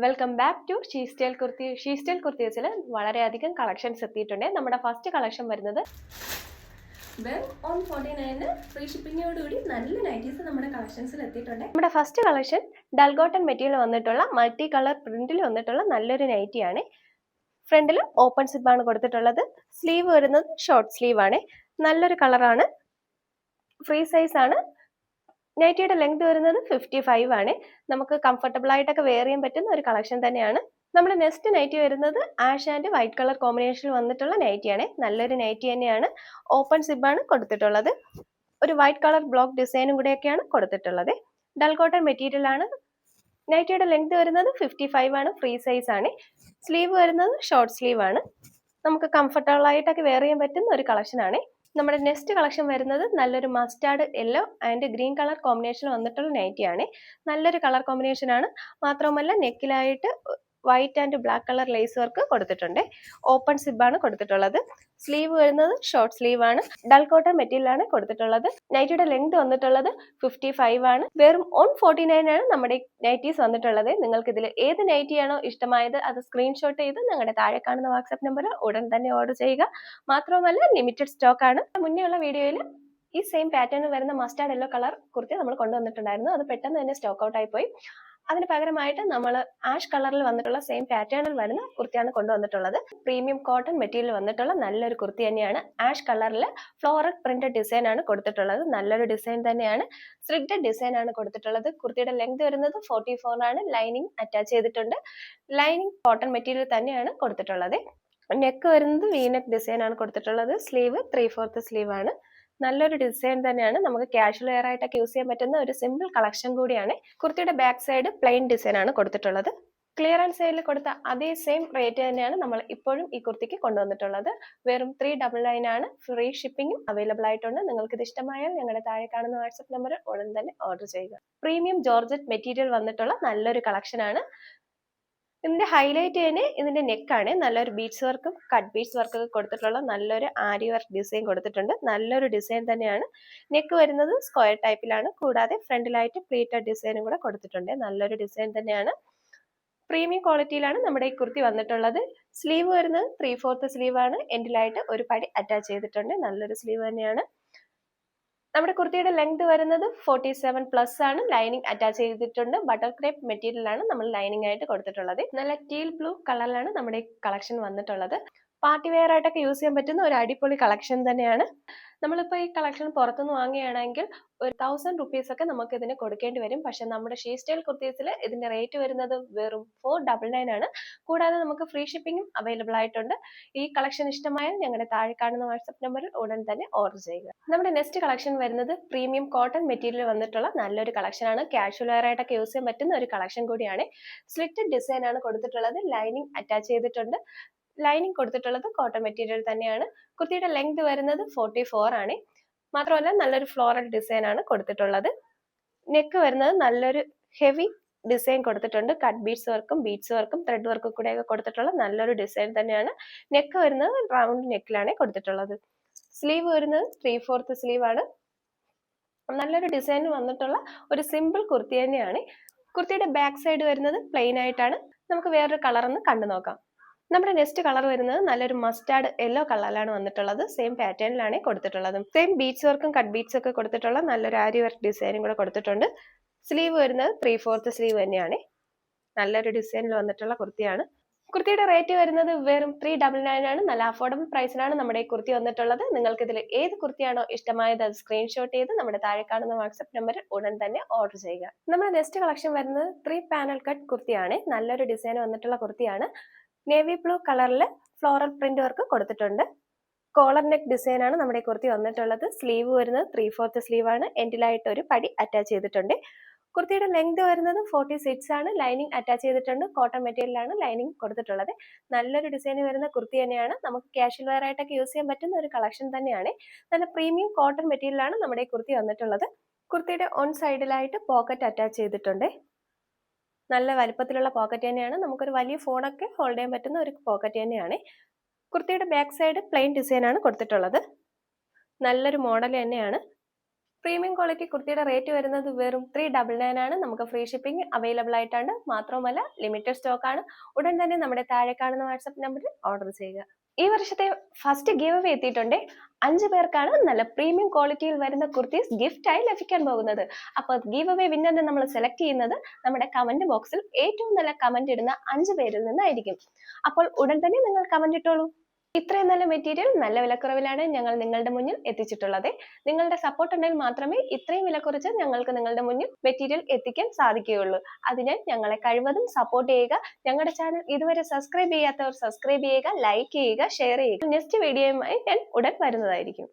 Welcome back to SheStyle kurti. SheStyle കുർത്തീസിൽ വളരെയധികം collections എത്തിയിട്ടുണ്ട്. നമ്മുടെ ഫസ്റ്റ് കളക്ഷൻ വരുന്നത് വെറും 149 ഫ്രീ ഷിപ്പിങ്ങോടുകൂടി നല്ല നൈറ്റീസ് നമ്മുടെ കളക്ഷൻസിൽ എത്തിയിട്ടുണ്ട്. നമ്മുടെ ഫസ്റ്റ് കളക്ഷൻ ഡൽ കോട്ടൺ മെറ്റീരിയൽ വന്നിട്ടുള്ള മൾട്ടി കളർ പ്രിന്റിൽ വന്നിട്ടുള്ള നല്ലൊരു നൈറ്റിയാണ്. ഫ്രണ്ടിൽ ഓപ്പൺ സിബാണ് കൊടുത്തിട്ടുള്ളത്. സ്ലീവ് വരുന്നത് ഷോർട്ട് സ്ലീവ് ആണ്. നല്ലൊരു കളറാണ്. ഫ്രീ സൈസ് ആണ്. നൈറ്റിയുടെ ലെങ്ത് വരുന്നത് 55 ആണ്. നമുക്ക് കംഫർട്ടബിൾ ആയിട്ടൊക്കെ വെയർ ചെയ്യാൻ പറ്റുന്ന ഒരു കളക്ഷൻ തന്നെയാണ്. നമ്മുടെ നെക്സ്റ്റ് നൈറ്റി വരുന്നത് ആഷ് ആൻഡ് വൈറ്റ് കളർ കോമ്പിനേഷനിൽ വന്നിട്ടുള്ള നൈറ്റിയാണ്. നല്ലൊരു നൈറ്റി തന്നെയാണ്. ഓപ്പൺ സിബാണ് കൊടുത്തിട്ടുള്ളത്. ഒരു വൈറ്റ് കളർ ബ്ലോക്ക് ഡിസൈനും കൂടെയൊക്കെയാണ് കൊടുത്തിട്ടുള്ളത്. ഡൽ കോട്ടൺ മെറ്റീരിയൽ ആണ്. നൈറ്റിയുടെ ലെങ്ത് വരുന്നത് 55 ആണ്. ഫ്രീ സൈസ് ആണ്. സ്ലീവ് വരുന്നത് ഷോർട്ട് സ്ലീവ് ആണ്. നമുക്ക് കംഫർട്ടബിൾ ആയിട്ടൊക്കെ വെയർ ചെയ്യാൻ പറ്റുന്ന ഒരു കളക്ഷൻ ആണ്. നമ്മുടെ നെക്സ്റ്റ് കളക്ഷൻ വരുന്നത് നല്ലൊരു mustard yellow and green colour combination വന്നിട്ടുള്ള നൈറ്റിയാണ്. നല്ലൊരു കളർ കോമ്പിനേഷൻ ആണ്. മാത്രമല്ല നെക്കിലായിട്ട് white and black colour lace work കൊടുത്തിട്ടുണ്ട്. ഓപ്പൺ സിബാണ് കൊടുത്തിട്ടുള്ളത്. സ്ലീവ് വരുന്നത് ഷോർട്ട് സ്ലീവ് ആണ്. ഡൽ കോട്ടൺ മെറ്റീരിയൽ ആണ് കൊടുത്തിട്ടുള്ളത്. നൈറ്റിയുടെ ലെങ്ത് വന്നിട്ടുള്ളത് 55 ആണ്. വെറും 149 ആണ് നമ്മുടെ നൈറ്റീസ് വന്നിട്ടുള്ളത്. നിങ്ങൾക്ക് ഇതിൽ ഏത് നൈറ്റിയാണോ ഇഷ്ടമായത് അത് സ്ക്രീൻഷോട്ട് ചെയ്ത് ഞങ്ങളുടെ താഴെ കാണുന്ന വാട്സ്ആപ്പ് നമ്പറിൽ ഉടൻ തന്നെ ഓർഡർ ചെയ്യുക. മാത്രമല്ല ലിമിറ്റഡ് സ്റ്റോക്ക് ആണ്. മുന്നേ ഉള്ള വീഡിയോയിൽ ഈ സെയിം പാറ്റേണിൽ വരുന്ന മസ്റ്റാർഡ് യെല്ലോ കളർ കുർത്തി നമ്മൾ കൊണ്ടുവന്നിട്ടുണ്ടായിരുന്നു. അത് പെട്ടെന്ന് തന്നെ സ്റ്റോക്ക് ഔട്ട് ആയി പോയി. അതിന് പകരമായിട്ട് നമ്മൾ ആഷ് കളറിൽ വന്നിട്ടുള്ള സെയിം പാറ്റേണിൽ വരുന്ന കുർത്തിയാണ് കൊണ്ടുവന്നിട്ടുള്ളത്. പ്രീമിയം കോട്ടൺ മെറ്റീരിയൽ വന്നിട്ടുള്ള നല്ലൊരു കുർത്തി തന്നെയാണ്. ആഷ് കളറിൽ ഫ്ലോറൽ പ്രിന്റഡ് ഡിസൈൻ ആണ് കൊടുത്തിട്ടുള്ളത്. നല്ലൊരു ഡിസൈൻ തന്നെയാണ്. സ്ട്രിക്റ്റഡ് ഡിസൈൻ ആണ് കൊടുത്തിട്ടുള്ളത്. കുർത്തിയുടെ ലെങ്ത് വരുന്നത് 44 ആണ്. ലൈനിങ് അറ്റാച്ച് ചെയ്തിട്ടുണ്ട്. ലൈനിങ് കോട്ടൺ മെറ്റീരിയൽ തന്നെയാണ് കൊടുത്തിട്ടുള്ളത്. നെക്ക് വരുന്നത് വീനെക്ക് ഡിസൈൻ ആണ് കൊടുത്തിട്ടുള്ളത്. സ്ലീവ് 3/4 സ്ലീവ് ആണ്. നല്ലൊരു ഡിസൈൻ തന്നെയാണ്. നമുക്ക് കാഷ്വൽ വെയർ ആയിട്ടൊക്കെ യൂസ് ചെയ്യാൻ പറ്റുന്ന ഒരു സിമ്പിൾ കളക്ഷൻ കൂടിയാണ്. കുർത്തിയുടെ ബാക്ക് സൈഡ് പ്ലെയിൻ ഡിസൈൻ ആണ് കൊടുത്തിട്ടുള്ളത്. ക്ലിയറൻസ് സെയിലിൽ കൊടുത്ത അതേ സെയിം റേറ്റ് തന്നെയാണ് നമ്മൾ ഇപ്പോഴും ഈ കുർത്തിക്ക് കൊണ്ടുവന്നിട്ടുള്ളത്. വെറും 399 ആണ്. ഫ്രീ ഷിപ്പിംഗും അവൈലബിൾ ആയിട്ടുണ്ട്. നിങ്ങൾക്ക് ഇത് ഇഷ്ടമായാൽ ഞങ്ങളുടെ താഴെ കാണുന്ന വാട്സ്ആപ്പ് നമ്പറിൽ ഉടൻ തന്നെ ഓർഡർ ചെയ്യുക. പ്രീമിയം ജോർജറ്റ് മെറ്റീരിയൽ വന്നിട്ടുള്ള നല്ലൊരു കളക്ഷൻ ആണ്. ഇതിന്റെ ഹൈലൈറ്റ് തന്നെ ഇതിന്റെ നെക്കാണ്. നല്ലൊരു ബീഡ്സ് വർക്കും കട്ട് ബീഡ്സ് വർക്കൊക്കെ കൊടുത്തിട്ടുള്ള നല്ലൊരു ആരി വർക്ക് ഡിസൈൻ കൊടുത്തിട്ടുണ്ട്. നല്ലൊരു ഡിസൈൻ തന്നെയാണ്. നെക്ക് വരുന്നത് സ്ക്വയർ ടൈപ്പിലാണ്. കൂടാതെ ഫ്രണ്ടിലായിട്ട് പ്ലീറ്റഡ് ഡിസൈനും കൂടെ കൊടുത്തിട്ടുണ്ട്. നല്ലൊരു ഡിസൈൻ തന്നെയാണ്. പ്രീമിയം ക്വാളിറ്റിയിലാണ് നമ്മുടെ ഈ കുർത്തി വന്നിട്ടുള്ളത്. സ്ലീവ് വരുന്നത് 3/4 സ്ലീവ് ആണ്. എൻഡിലായിട്ട് ഒരു പടി അറ്റാച്ച് ചെയ്തിട്ടുണ്ട്. നല്ലൊരു സ്ലീവ് തന്നെയാണ്. നമ്മുടെ കുർത്തിയുടെ ലെങ്ത് വരുന്നത് 47+ ആണ്. ലൈനിങ് അറ്റാച്ച് ചെയ്തിട്ടുണ്ട്. ബട്ടർ ക്രേപ്പ് മെറ്റീരിയൽ ആണ് നമ്മൾ ലൈനിങ് ആയിട്ട് കൊടുത്തിട്ടുള്ളത്. നല്ല ടീൽ ബ്ലൂ കളറിലാണ് നമ്മുടെ ഈ കളക്ഷൻ വന്നിട്ടുള്ളത്. പാർട്ടി വെയർ ആയിട്ടൊക്കെ യൂസ് ചെയ്യാൻ പറ്റുന്ന ഒരു അടിപൊളി കളക്ഷൻ തന്നെയാണ്. നമ്മളിപ്പോൾ ഈ കളക്ഷൻ പുറത്തുനിന്ന് വാങ്ങുകയാണെങ്കിൽ ഒരു 1000 rupees ഒക്കെ നമുക്ക് ഇതിന് കൊടുക്കേണ്ടി വരും. പക്ഷെ നമ്മുടെ ഷീസ്റ്റൈൽ കുർത്തീസിൽ ഇതിന്റെ റേറ്റ് വരുന്നത് വെറും 499 ആണ്. കൂടാതെ നമുക്ക് ഫ്രീ ഷിപ്പിംഗും അവൈലബിൾ ആയിട്ടുണ്ട്. ഈ കളക്ഷൻ ഇഷ്ടമായാൽ ഞങ്ങളുടെ താഴെ കാണുന്ന വാട്സ്ആപ്പ് നമ്പറിൽ ഉടൻ തന്നെ ഓർഡർ ചെയ്യുക. നമ്മുടെ നെക്സ്റ്റ് കളക്ഷൻ വരുന്നത് പ്രീമിയം കോട്ടൺ മെറ്റീരിയൽ വന്നിട്ടുള്ള നല്ലൊരു കളക്ഷൻ ആണ്. കാഷ്വൽ വെയർ ആയിട്ടൊക്കെ യൂസ് ചെയ്യാൻ പറ്റുന്ന ഒരു കളക്ഷൻ കൂടിയാണ്. സ്ലിറ്റഡ് ഡിസൈൻ ആണ് കൊടുത്തിട്ടുള്ളത്. ലൈനിങ് അറ്റാച്ച് ചെയ്തിട്ടുണ്ട്. ലൈനിങ് കൊടുത്തിട്ടുള്ളത് കോട്ടൺ മെറ്റീരിയൽ തന്നെയാണ്. കുർത്തിയുടെ ലെങ്ത് വരുന്നത് 44 ആണ്. മാത്രമല്ല നല്ലൊരു ഫ്ലോറൽ ഡിസൈൻ ആണ് കൊടുത്തിട്ടുള്ളത്. നെക്ക് വരുന്നത് നല്ലൊരു ഹെവി ഡിസൈൻ കൊടുത്തിട്ടുണ്ട്. കട്ട് ബീഡ്സ് വർക്കും ത്രെഡ് വർക്കും കൂടെയൊക്കെ കൊടുത്തിട്ടുള്ള നല്ലൊരു ഡിസൈൻ തന്നെയാണ്. നെക്ക് വരുന്നത് റൗണ്ട് നെക്കിലാണ് കൊടുത്തിട്ടുള്ളത്. സ്ലീവ് വരുന്നത് 3/4 സ്ലീവ് ആണ്. നല്ലൊരു ഡിസൈൻ വന്നിട്ടുള്ള ഒരു സിമ്പിൾ കുർത്തി തന്നെയാണ്. കുർത്തിയുടെ ബാക്ക് സൈഡ് വരുന്നത് പ്ലെയിൻ ആയിട്ടാണ്. നമുക്ക് വേറൊരു കളർ ഒന്ന് കണ്ടു നോക്കാം. നമ്മുടെ നെക്സ്റ്റ് കളർ വരുന്നത് നല്ലൊരു മസ്റ്റാർഡ് യെല്ലോ കളറിലാണ് വന്നിട്ടുള്ളത്. സെയിം പാറ്റേണിലാണ് കൊടുത്തിട്ടുള്ളത്. സെയിം ബീഡ്സ് വർക്കും കട്ട് ബീഡ്സ് ഒക്കെ കൊടുത്തിട്ടുള്ള നല്ലൊരു ആരി വർക്ക് ഡിസൈനും കൂടെ കൊടുത്തിട്ടുണ്ട്. സ്ലീവ് വരുന്നത് 3/4 സ്ലീവ് തന്നെയാണ്. നല്ലൊരു ഡിസൈനിൽ വന്നിട്ടുള്ള കുർത്തിയാണ്. കുർത്തിയുടെ റേറ്റ് വരുന്നത് വെറും 399 ആണ്. നല്ല അഫോർഡബിൾ പ്രൈസിലാണ് നമ്മുടെ ഈ കുർത്തി വന്നിട്ടുള്ളത്. നിങ്ങൾക്ക് ഇതിൽ ഏത് കുർത്തിയാണോ ഇഷ്ടമായത് അത് സ്ക്രീൻഷോട്ട് ചെയ്ത് നമ്മുടെ താഴെ കാണുന്ന വാട്സ്ആപ്പ് നമ്പറിൽ ഉടൻ തന്നെ ഓർഡർ ചെയ്യുക. നമ്മുടെ നെക്സ്റ്റ് കളക്ഷൻ വരുന്നത് 3 പാനൽ കട്ട് കുർത്തിയാണ്. നല്ലൊരു ഡിസൈൻ വന്നിട്ടുള്ള കുർത്തിയാണ്. നേവി ബ്ലൂ കളറിൽ ഫ്ലോറൽ പ്രിന്റ് വർക്ക് കൊടുത്തിട്ടുണ്ട്. കോളർ നെക്ക് ഡിസൈൻ ആണ് നമ്മുടെ കുർത്തി വന്നിട്ടുള്ളത്. സ്ലീവ് വരുന്നത് 3/4 സ്ലീവ് ആണ്. എൻഡിലായിട്ട് ഒരു പടി അറ്റാച്ച് ചെയ്തിട്ടുണ്ട്. കുർത്തിയുടെ ലെങ്ത് വരുന്നത് 46 ആണ്. ലൈനിങ് അറ്റാച്ച് ചെയ്തിട്ടുണ്ട്. കോട്ടൺ മെറ്റീരിയലാണ് ലൈനിങ് കൊടുത്തിട്ടുള്ളത്. നല്ലൊരു ഡിസൈൻ വരുന്ന കുർത്തി തന്നെയാണ്. നമുക്ക് കാഷ്വൽ വെയർ ആയിട്ടൊക്കെ യൂസ് ചെയ്യാൻ പറ്റുന്ന ഒരു കളക്ഷൻ തന്നെയാണ്. നല്ല പ്രീമിയം കോട്ടൺ മെറ്റീരിയലാണ് നമ്മുടെ കുർത്തി വന്നിട്ടുള്ളത്. കുർത്തിയുടെ ഓൺ സൈഡിലായിട്ട് പോക്കറ്റ് അറ്റാച്ച് ചെയ്തിട്ടുണ്ട്. നല്ല വലുപ്പത്തിലുള്ള പോക്കറ്റ് തന്നെയാണ്. നമുക്കൊരു വലിയ ഫോണൊക്കെ ഹോൾഡ് ചെയ്യാൻ പറ്റുന്ന ഒരു പോക്കറ്റ് തന്നെയാണ്. കുർത്തിയുടെ ബാക്ക് സൈഡ് പ്ലെയിൻ ഡിസൈൻ ആണ് കൊടുത്തിട്ടുള്ളത്. നല്ലൊരു മോഡൽ തന്നെയാണ്. പ്രീമിയം ക്വാളിറ്റി കുർത്തിയുടെ റേറ്റ് വരുന്നത് വെറും 399 ആണ്. നമുക്ക് ഫ്രീ ഷിപ്പിംഗ് അവൈലബിൾ ആയിട്ടാണ്. മാത്രമല്ല ലിമിറ്റഡ് സ്റ്റോക്ക് ആണ്. ഉടൻ തന്നെ നമ്മുടെ താഴെ കാണുന്ന വാട്സ്ആപ്പ് നമ്പറിൽ ഓർഡർ ചെയ്യുക. ഈ വർഷത്തെ ഫസ്റ്റ് ഗിവ് അവേ എത്തിയിട്ടുണ്ട്. 5 പേർക്കാണ് നല്ല പ്രീമിയം ക്വാളിറ്റിയിൽ വരുന്ന കുർത്തീസ് ഗിഫ്റ്റ് ആയി ലഭിക്കാൻ പോകുന്നത്. അപ്പോൾ ഗിവ് അവേ വിന്നറിനെ നമ്മൾ സെലക്ട് ചെയ്യുന്നത് നമ്മുടെ കമന്റ് ബോക്സിൽ ഏറ്റവും നല്ല കമന്റ് ഇടുന്ന 5 പേരിൽ നിന്നായിരിക്കും. അപ്പോൾ ഉടൻ തന്നെ നിങ്ങൾ കമന്റ് ഇട്ടോളൂ. ഇത്രയും നല്ല മെറ്റീരിയൽ നല്ല വിലക്കുറവിലാണ് ഞങ്ങൾ നിങ്ങളുടെ മുന്നിൽ എത്തിച്ചിട്ടുള്ളത്. നിങ്ങളുടെ സപ്പോർട്ട് ഉണ്ടെങ്കിൽ മാത്രമേ ഇത്രയും വില കുറച്ച് ഞങ്ങൾക്ക് നിങ്ങളുടെ മുന്നിൽ മെറ്റീരിയൽ എത്തിക്കാൻ സാധിക്കുകയുള്ളൂ. അതിനാൽ ഞങ്ങളെ കഴിവതും സപ്പോർട്ട് ചെയ്യുക. ഞങ്ങളുടെ ചാനൽ ഇതുവരെ സബ്സ്ക്രൈബ് ചെയ്യാത്തവർ സബ്സ്ക്രൈബ് ചെയ്യുക, ലൈക്ക് ചെയ്യുക, ഷെയർ ചെയ്യുക. നെക്സ്റ്റ് വീഡിയോയുമായി ഞാൻ ഉടൻ വരുന്നതായിരിക്കും.